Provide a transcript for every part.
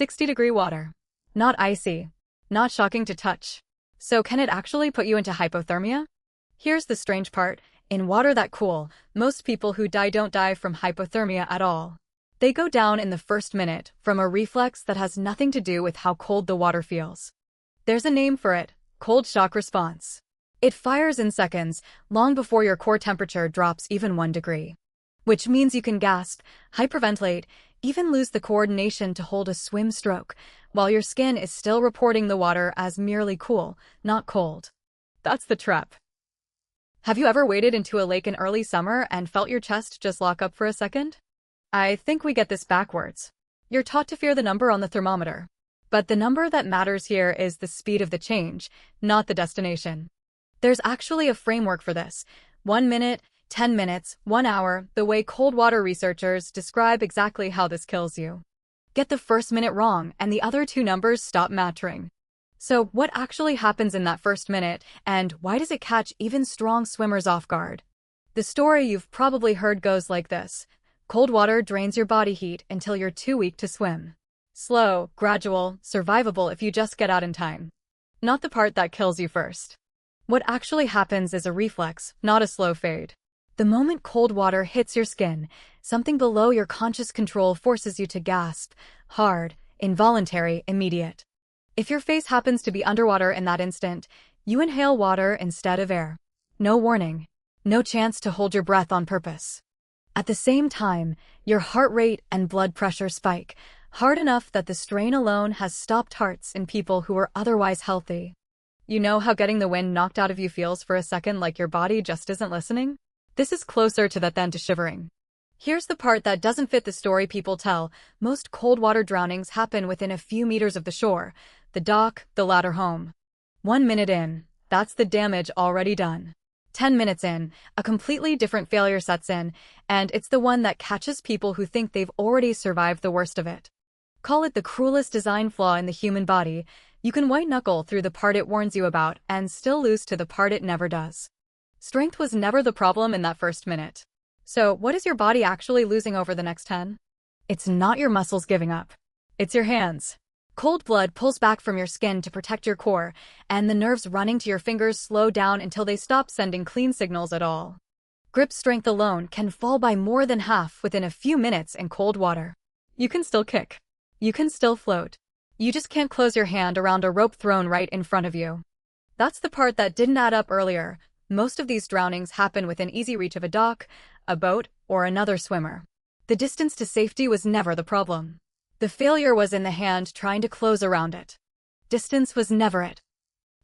60-degree water. Not icy. Not shocking to touch. So can it actually put you into hypothermia? Here's the strange part. In water that cool, most people who die don't die from hypothermia at all. They go down in the first minute from a reflex that has nothing to do with how cold the water feels. There's a name for it: cold shock response. It fires in seconds, long before your core temperature drops even 1 degree. Which means you can gasp, hyperventilate, even lose the coordination to hold a swim stroke, while your skin is still reporting the water as merely cool, not cold. That's the trap. Have you ever waded into a lake in early summer and felt your chest just lock up for a second? I think we get this backwards. You're taught to fear the number on the thermometer. But the number that matters here is the speed of the change, not the destination. There's actually a framework for this. 1 minute, 10 minutes, 1 hour, the way cold water researchers describe exactly how this kills you. Get the first minute wrong, and the other 2 numbers stop mattering. So what actually happens in that first minute, and why does it catch even strong swimmers off guard? The story you've probably heard goes like this. Cold water drains your body heat until you're too weak to swim. Slow, gradual, survivable if you just get out in time. Not the part that kills you first. What actually happens is a reflex, not a slow fade. The moment cold water hits your skin, something below your conscious control forces you to gasp, hard, involuntary, immediate. If your face happens to be underwater in that instant, you inhale water instead of air. No warning. No chance to hold your breath on purpose. At the same time, your heart rate and blood pressure spike, hard enough that the strain alone has stopped hearts in people who are otherwise healthy. You know how getting the wind knocked out of you feels for a second, like your body just isn't listening? This is closer to that than to shivering. Here's the part that doesn't fit the story people tell. Most cold water drownings happen within a few meters of the shore, the dock, the ladder home. 1 minute in, that's the damage already done. 10 minutes in, a completely different failure sets in, and it's the one that catches people who think they've already survived the worst of it. Call it the cruelest design flaw in the human body. You can white-knuckle through the part it warns you about and still lose to the part it never does. Strength was never the problem in that first minute. So what is your body actually losing over the next 10? It's not your muscles giving up. It's your hands. Cold blood pulls back from your skin to protect your core, and the nerves running to your fingers slow down until they stop sending clean signals at all. Grip strength alone can fall by more than half within a few minutes in cold water. You can still kick. You can still float. You just can't close your hand around a rope thrown right in front of you. That's the part that didn't add up earlier. Most of these drownings happen within easy reach of a dock, a boat, or another swimmer. The distance to safety was never the problem. The failure was in the hand trying to close around it. Distance was never it.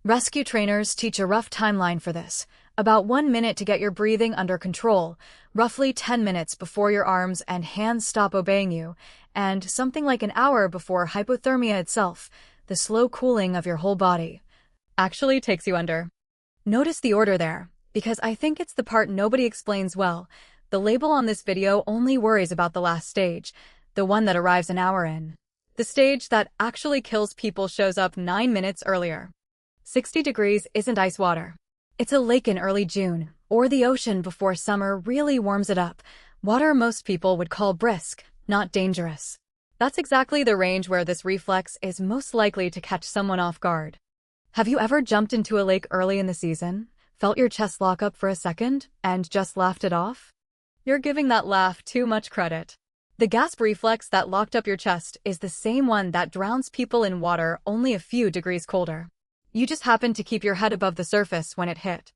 Rescue trainers teach a rough timeline for this. About 1 minute to get your breathing under control, roughly 10 minutes before your arms and hands stop obeying you, and something like an hour before hypothermia itself, the slow cooling of your whole body, actually takes you under. Notice the order there, because I think it's the part nobody explains well. The label on this video only worries about the last stage, the one that arrives an hour in. The stage that actually kills people shows up 9 minutes earlier. 60 degrees isn't ice water. It's a lake in early June, or the ocean before summer really warms it up. Water most people would call brisk, not dangerous. That's exactly the range where this reflex is most likely to catch someone off guard. Have you ever jumped into a lake early in the season, felt your chest lock up for a second, and just laughed it off? You're giving that laugh too much credit. The gasp reflex that locked up your chest is the same one that drowns people in water only a few degrees colder. You just happened to keep your head above the surface when it hit.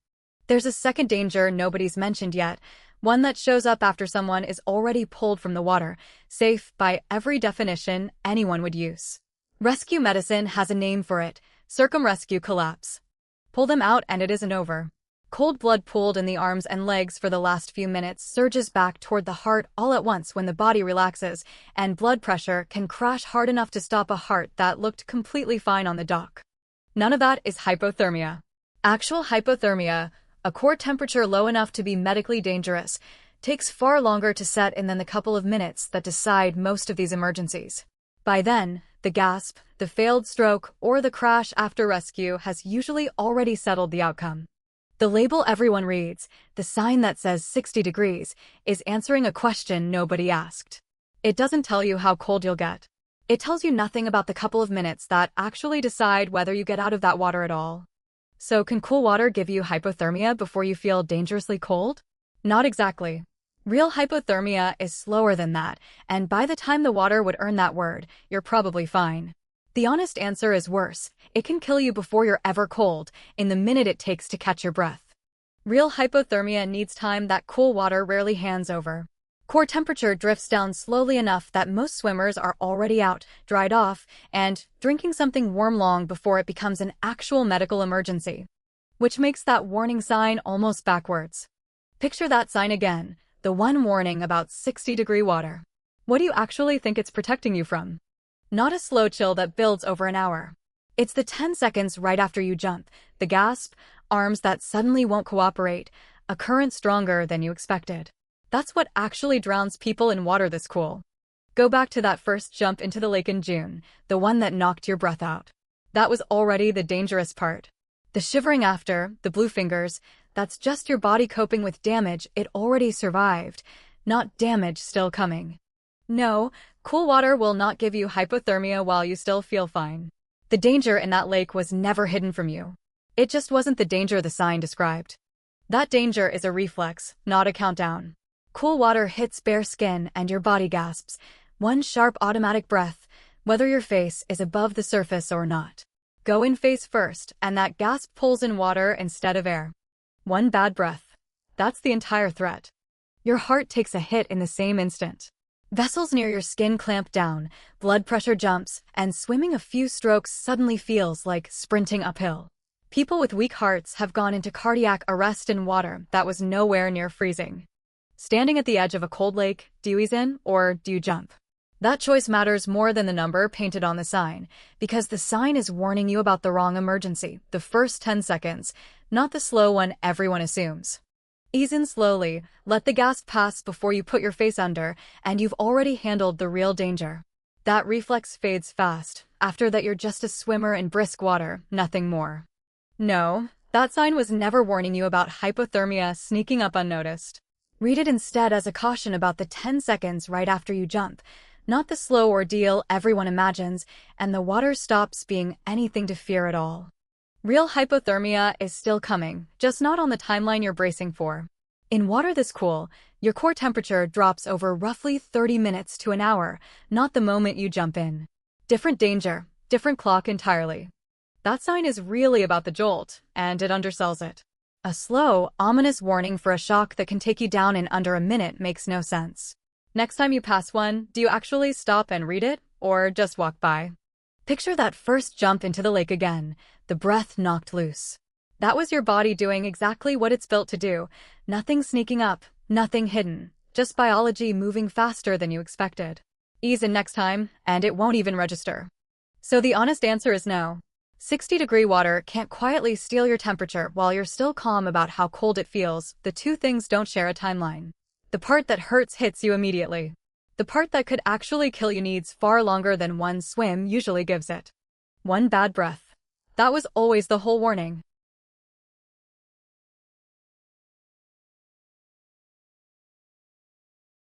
There's a second danger nobody's mentioned yet, one that shows up after someone is already pulled from the water, safe by every definition anyone would use. Rescue medicine has a name for it: circumrescue collapse. Pull them out and it isn't over. Cold blood pooled in the arms and legs for the last few minutes surges back toward the heart all at once when the body relaxes, and blood pressure can crash hard enough to stop a heart that looked completely fine on the dock. None of that is hypothermia. Actual hypothermia, a core temperature low enough to be medically dangerous, takes far longer to set in than the couple of minutes that decide most of these emergencies. By then, the gasp, the failed stroke, or the crash after rescue has usually already settled the outcome. The label everyone reads, the sign that says 60 degrees, is answering a question nobody asked. It doesn't tell you how cold you'll get. It tells you nothing about the couple of minutes that actually decide whether you get out of that water at all. So can cool water give you hypothermia before you feel dangerously cold? Not exactly. Real hypothermia is slower than that, and by the time the water would earn that word, you're probably fine. The honest answer is worse. It can kill you before you're ever cold, in the minute it takes to catch your breath. Real hypothermia needs time that cool water rarely hands over. Core temperature drifts down slowly enough that most swimmers are already out, dried off, and drinking something warm long before it becomes an actual medical emergency. Which makes that warning sign almost backwards. Picture that sign again, the one warning about 60-degree water. What do you actually think it's protecting you from? Not a slow chill that builds over an hour. It's the 10 seconds right after you jump, the gasp, arms that suddenly won't cooperate, a current stronger than you expected. That's what actually drowns people in water this cool. Go back to that first jump into the lake in June, the one that knocked your breath out. That was already the dangerous part. The shivering after, the blue fingers, that's just your body coping with damage it already survived, not damage still coming. No, cool water will not give you hypothermia while you still feel fine. The danger in that lake was never hidden from you. It just wasn't the danger the sign described. That danger is a reflex, not a countdown. Cool water hits bare skin and your body gasps, one sharp automatic breath, whether your face is above the surface or not. Go in face first, and that gasp pulls in water instead of air. One bad breath. That's the entire threat. Your heart takes a hit in the same instant. Vessels near your skin clamp down, blood pressure jumps, and swimming a few strokes suddenly feels like sprinting uphill. People with weak hearts have gone into cardiac arrest in water that was nowhere near freezing. Standing at the edge of a cold lake, do you ease in or do you jump? That choice matters more than the number painted on the sign, because the sign is warning you about the wrong emergency, the first 10 seconds, not the slow one everyone assumes. Ease in slowly, let the gasp pass before you put your face under, and you've already handled the real danger. That reflex fades fast. After that, you're just a swimmer in brisk water, nothing more. No, that sign was never warning you about hypothermia sneaking up unnoticed. Read it instead as a caution about the 10 seconds right after you jump, not the slow ordeal everyone imagines, and the water stops being anything to fear at all. Real hypothermia is still coming, just not on the timeline you're bracing for. In water this cool, your core temperature drops over roughly 30 minutes to an hour, not the moment you jump in. Different danger, different clock entirely. That sign is really about the jolt, and it undersells it. A slow, ominous warning for a shock that can take you down in under a minute makes no sense. Next time you pass one, do you actually stop and read it, or just walk by? Picture that first jump into the lake again, the breath knocked loose. That was your body doing exactly what it's built to do, nothing sneaking up, nothing hidden, just biology moving faster than you expected. Ease in next time, and it won't even register. So the honest answer is no. 60-degree water can't quietly steal your temperature while you're still calm about how cold it feels. The two things don't share a timeline. The part that hurts hits you immediately. The part that could actually kill you needs far longer than one swim usually gives it. One bad breath. That was always the whole warning.